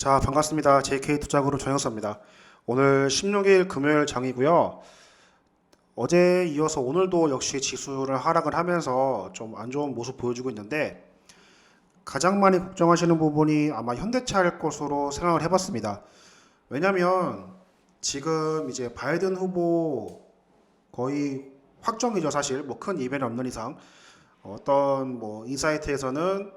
자, 반갑습니다. JK투자그룹 정영서입니다. 오늘 16일 금요일 장이고요. 어제 이어서 오늘도 역시 지수를 하락을 하면서 좀 안 좋은 모습 보여주고 있는데 가장 많이 걱정하시는 부분이 아마 현대차일 것으로 생각을 해봤습니다. 왜냐면 지금 이제 바이든 후보 거의 확정이죠, 사실. 뭐 큰 이변이 없는 이상. 어떤 뭐 인사이트에서는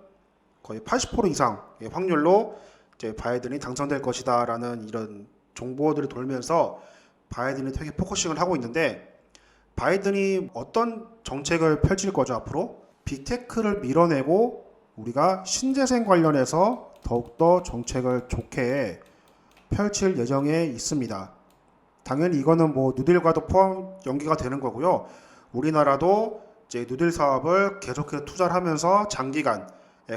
거의 80% 이상의 확률로 이제 바이든이 당선될 것이다라는 이런 정보들이 돌면서 바이든이 되게 포커싱을 하고 있는데 바이든이 어떤 정책을 펼칠 거죠 앞으로? 빅테크를 밀어내고 우리가 신재생 관련해서 더욱더 정책을 좋게 펼칠 예정에 있습니다. 당연히 이거는 뭐 누딜과도 포함 연기가 되는 거고요. 우리나라도 이제 누딜 사업을 계속해서 투자를 하면서 장기간에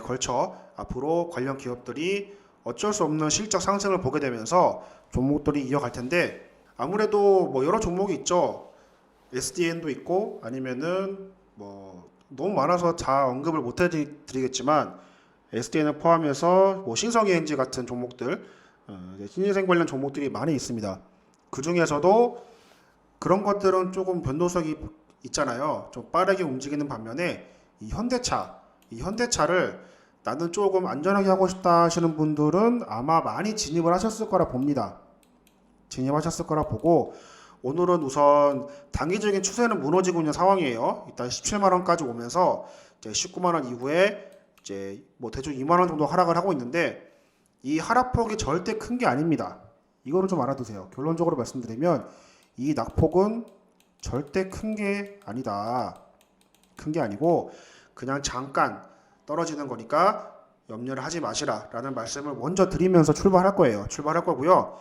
걸쳐 앞으로 관련 기업들이 어쩔 수 없는 실적 상승을 보게 되면서 종목들이 이어갈 텐데 아무래도 뭐 여러 종목이 있죠. SDN도 있고 아니면은 뭐 너무 많아서 다 언급을 못 해드리겠지만 SDN을 포함해서 뭐 신성ENG 같은 종목들, 신재생 관련 종목들이 많이 있습니다. 그 중에서도 그런 것들은 조금 변동성이 있잖아요. 좀 빠르게 움직이는 반면에 이 현대차를 나는 조금 안전하게 하고 싶다 하시는 분들은 아마 많이 진입을 하셨을 거라 봅니다. 진입하셨을 거라 보고 오늘은 우선 단기적인 추세는 무너지고 있는 상황이에요. 일단 17만 원까지 오면서 이제 19만 원 이후에 이제 뭐 대충 2만 원 정도 하락을 하고 있는데 이 하락폭이 절대 큰 게 아닙니다. 이거를 좀 알아두세요. 결론적으로 말씀드리면 이 낙폭은 절대 큰 게 아니다. 큰 게 아니고 그냥 잠깐 떨어지는 거니까 염려를 하지 마시라 라는 말씀을 먼저 드리면서 출발할 거고요.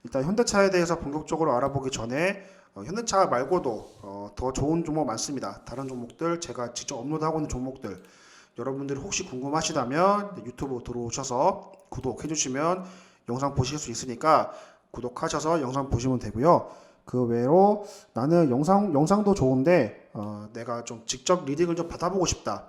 일단 현대차에 대해서 본격적으로 알아보기 전에 현대차 말고도 더 좋은 종목 많습니다. 다른 종목들 제가 직접 업로드하고 있는 종목들 여러분들이 혹시 궁금하시다면 유튜브 들어오셔서 구독해 주시면 영상 보실 수 있으니까 구독하셔서 영상 보시면 되고요. 그 외로 나는 영상도 좋은데 내가 좀 직접 리딩을 좀 받아보고 싶다.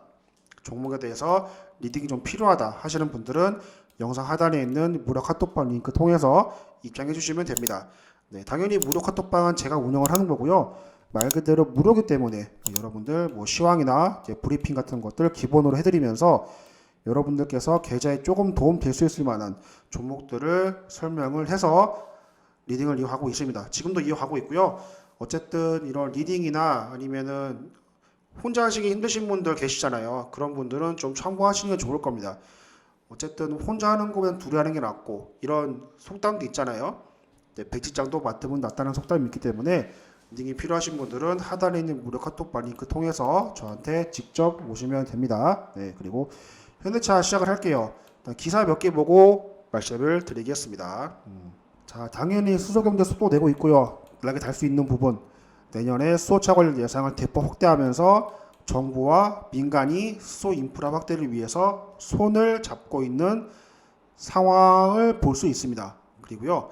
종목에 대해서 리딩이 좀 필요하다 하시는 분들은 영상 하단에 있는 무료 카톡방 링크 통해서 입장해 주시면 됩니다. 네, 당연히 무료 카톡방은 제가 운영을 하는 거고요. 말 그대로 무료기 때문에 여러분들 뭐 시황이나 이제 브리핑 같은 것들 기본으로 해드리면서 여러분들께서 계좌에 조금 도움 될 수 있을 만한 종목들을 설명을 해서 리딩을 이어가고 있습니다. 지금도 이어가고 있고요. 어쨌든 이런 리딩이나 아니면은 혼자 하시기 힘드신 분들 계시잖아요. 그런 분들은 좀 참고하시는 게 좋을 겁니다. 어쨌든 혼자 하는 거보다 둘이 하는 게 낫고 이런 속담도 있잖아요. 백지장도 맡으면 낫다는 속담이 있기 때문에 리딩이 필요하신 분들은 하단에 있는 무료 카톡방 링크 통해서 저한테 직접 오시면 됩니다. 네, 그리고 현대차 시작을 할게요. 기사 몇 개 보고 말씀을 드리겠습니다. 자, 당연히 수소경제 속도 내고 있고요. 연락이 달 수 있는 부분 내년에 수소차 관련 예상을 대폭 확대하면서 정부와 민간이 수소 인프라 확대를 위해서 손을 잡고 있는 상황을 볼 수 있습니다. 그리고요.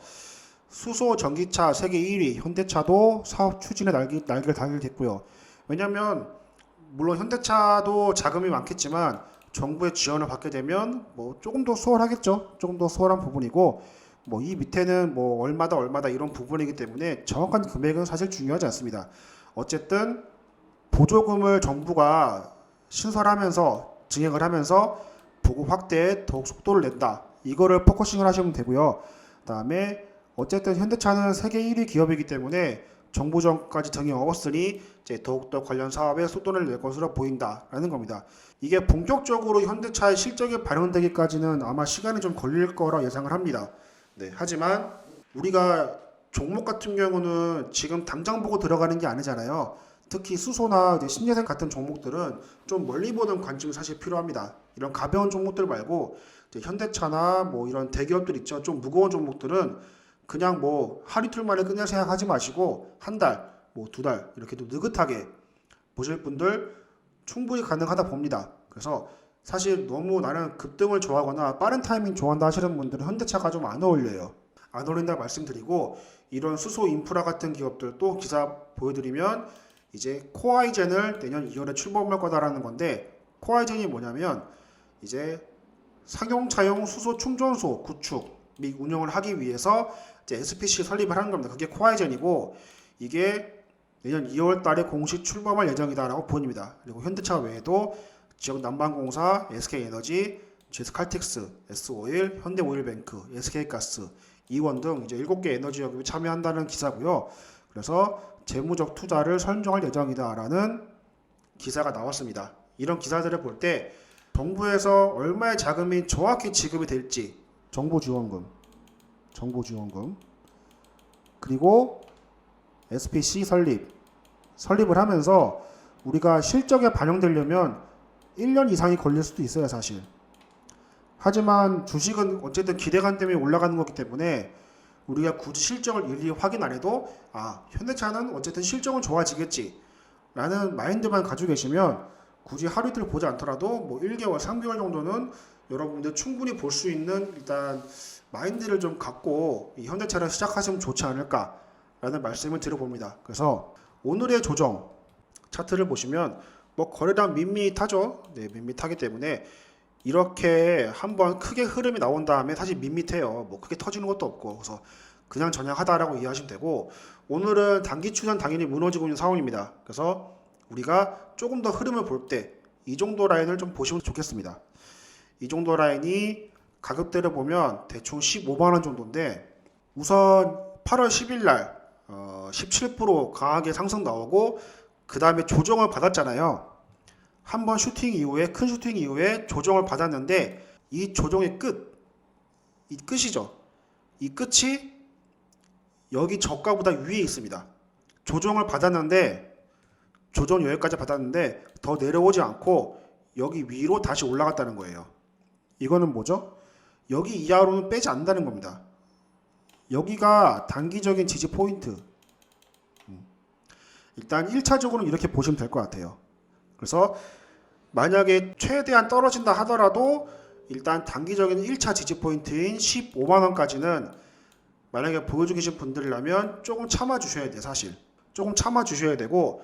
수소 전기차 세계 1위 현대차도 사업 추진에 날개를 달게 됐고요. 왜냐하면 물론 현대차도 자금이 많겠지만 정부의 지원을 받게 되면 뭐 조금 더 수월하겠죠. 조금 더 수월한 부분이고 뭐 이 밑에는 뭐 얼마다 이런 부분이기 때문에 정확한 금액은 사실 중요하지 않습니다. 어쨌든 보조금을 정부가 신설하면서 증액을 하면서 보급 확대에 더욱 속도를 낸다. 이거를 포커싱을 하시면 되고요. 그다음에 어쨌든 현대차는 세계 1위 기업이기 때문에 정부 지원까지 등에 업었으니 이제 더욱더 관련 사업에 속도를 낼 것으로 보인다라는 겁니다. 이게 본격적으로 현대차의 실적이 반영되기까지는 아마 시간이 좀 걸릴 거라 예상을 합니다. 네, 하지만 우리가 종목 같은 경우는 지금 당장 보고 들어가는 게 아니잖아요. 특히 수소나 이제 신재생 같은 종목들은 좀 멀리 보는 관점이 사실 필요합니다. 이런 가벼운 종목들 말고 이제 현대차나 뭐 이런 대기업들 있죠. 좀 무거운 종목들은 그냥 뭐 하루 이틀 만에 끝낼 생각하지 마시고 한 달, 뭐 두 달 이렇게 좀 느긋하게 보실 분들 충분히 가능하다 봅니다. 그래서 사실 너무 나는 급등을 좋아하거나 빠른 타이밍 좋아한다 하시는 분들은 현대차가 좀 안 어울려요. 안 어울린다 말씀드리고 이런 수소 인프라 같은 기업들 또 기사 보여드리면 이제 코아이젠을 내년 2월에 출범할 거다라는 건데 코아이젠이 뭐냐면 이제 상용차용 수소 충전소 구축 및 운영을 하기 위해서 이제 SPC 설립을 하는 겁니다. 그게 코아이젠이고 이게 내년 2월 달에 공식 출범할 예정이다라고 보입니다. 그리고 현대차 외에도 지역 난방공사, SK에너지, GS칼텍스, S오일, 현대오일뱅크, SK가스, 이원 등 이제 7개 에너지 기업이 참여한다는 기사고요. 그래서 재무적 투자를 선정할 예정이다라는 기사가 나왔습니다. 이런 기사들을 볼 때 정부에서 얼마의 자금이 정확히 지급이 될지 정보지원금 그리고 SPC 설립을 하면서 우리가 실적에 반영되려면 1년 이상이 걸릴 수도 있어요, 사실. 하지만 주식은 어쨌든 기대감 때문에 올라가는 거기 때문에 우리가 굳이 실적을 일일이 확인 안 해도 현대차는 어쨌든 실적은 좋아지겠지 라는 마인드만 가지고 계시면 굳이 하루 이틀 보지 않더라도 뭐 1개월, 3개월 정도는 여러분들 충분히 볼 수 있는 일단 마인드를 좀 갖고 이 현대차를 시작하시면 좋지 않을까라는 말씀을 드려봅니다. 그래서 오늘의 조정 차트를 보시면 뭐 거래량 밋밋하죠. 네, 밋밋하기 때문에 이렇게 한번 크게 흐름이 나온 다음에 사실 밋밋해요. 뭐 크게 터지는 것도 없고 그래서 그냥 전향하다라고 이해하시면 되고 오늘은 단기 추세는 당연히 무너지고 있는 상황입니다. 그래서 우리가 조금 더 흐름을 볼 때 이 정도 라인을 좀 보시면 좋겠습니다. 이 정도 라인이 가격대를 보면 대충 15만원 정도인데 우선 8월 10일 날 17% 강하게 상승 나오고 그 다음에 조정을 받았잖아요. 한번 슈팅 이후에 큰 슈팅 이후에 조정을 받았는데 이 조정의 이 끝이죠. 이 끝이 여기 저가보다 위에 있습니다. 조정을 받았는데 조정 여기까지 받았는데 더 내려오지 않고 여기 위로 다시 올라갔다는 거예요. 이거는 뭐죠? 여기 이하로는 빼지 않는다는 겁니다. 여기가 단기적인 지지 포인트. 일단 1차적으로는 이렇게 보시면 될 것 같아요. 그래서 만약에 최대한 떨어진다 하더라도 일단 단기적인 1차 지지 포인트인 15만원까지는 만약에 보여주고 계신 분들이라면 조금 참아 주셔야 돼요. 사실 조금 참아 주셔야 되고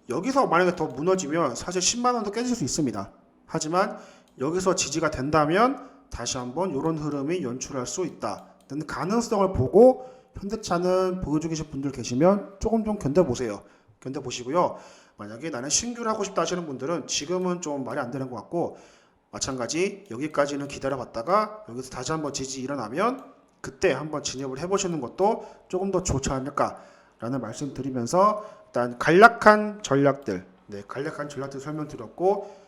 여기서 만약에 더 무너지면 사실 10만원도 깨질 수 있습니다. 하지만 여기서 지지가 된다면 다시 한번 이런 흐름이 연출할 수 있다. 가능성을 보고 현대차는 보여주고 계신 분들 계시면 조금 좀 견뎌보시고요. 만약에 나는 신규를 하고 싶다 하시는 분들은 지금은 좀 말이 안 되는 것 같고 마찬가지 여기까지는 기다려봤다가 여기서 다시 한번 지지 일어나면 그때 한번 진입을 해보시는 것도 조금 더 좋지 않을까라는 말씀 드리면서 일단 간략한 전략들 설명드렸고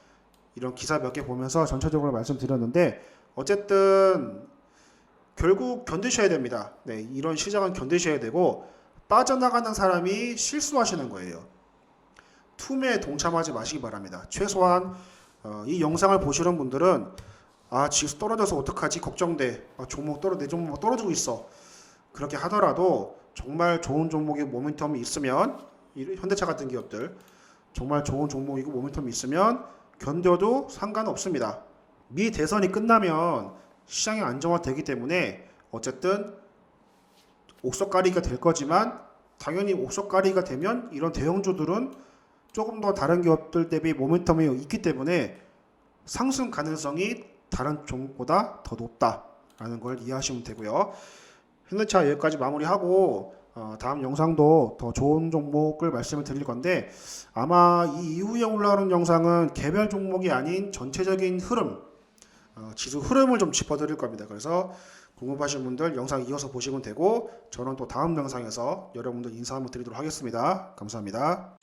이런 기사 몇 개 보면서 전체적으로 말씀드렸는데 어쨌든 결국 견디셔야 됩니다. 네, 이런 시장은 견디셔야 되고 빠져나가는 사람이 실수하시는 거예요. 툼에 동참하지 마시기 바랍니다. 최소한 이 영상을 보시는 분들은 지수 떨어져서 어떡하지 걱정돼. 내 종목 떨어지고 있어. 그렇게 하더라도 정말 좋은 종목의 모멘텀이 있으면 현대차 같은 기업들 정말 좋은 종목이고 모멘텀이 있으면 견뎌도 상관없습니다. 미 대선이 끝나면 시장이 안정화되기 때문에 어쨌든 옥석가리가 될 거지만 당연히 옥석가리가 되면 이런 대형주들은 조금 더 다른 기업들 대비 모멘텀이 있기 때문에 상승 가능성이 다른 종목보다 더 높다라는 걸 이해하시면 되고요. 현대차 여기까지 마무리하고 다음 영상도 더 좋은 종목을 말씀을 드릴 건데 아마 이 이후에 올라오는 영상은 개별 종목이 아닌 전체적인 흐름 지수 흐름을 좀 짚어드릴 겁니다. 그래서 궁금하신 분들 영상 이어서 보시면 되고 저는 또 다음 영상에서 여러분들 인사 한번 드리도록 하겠습니다. 감사합니다.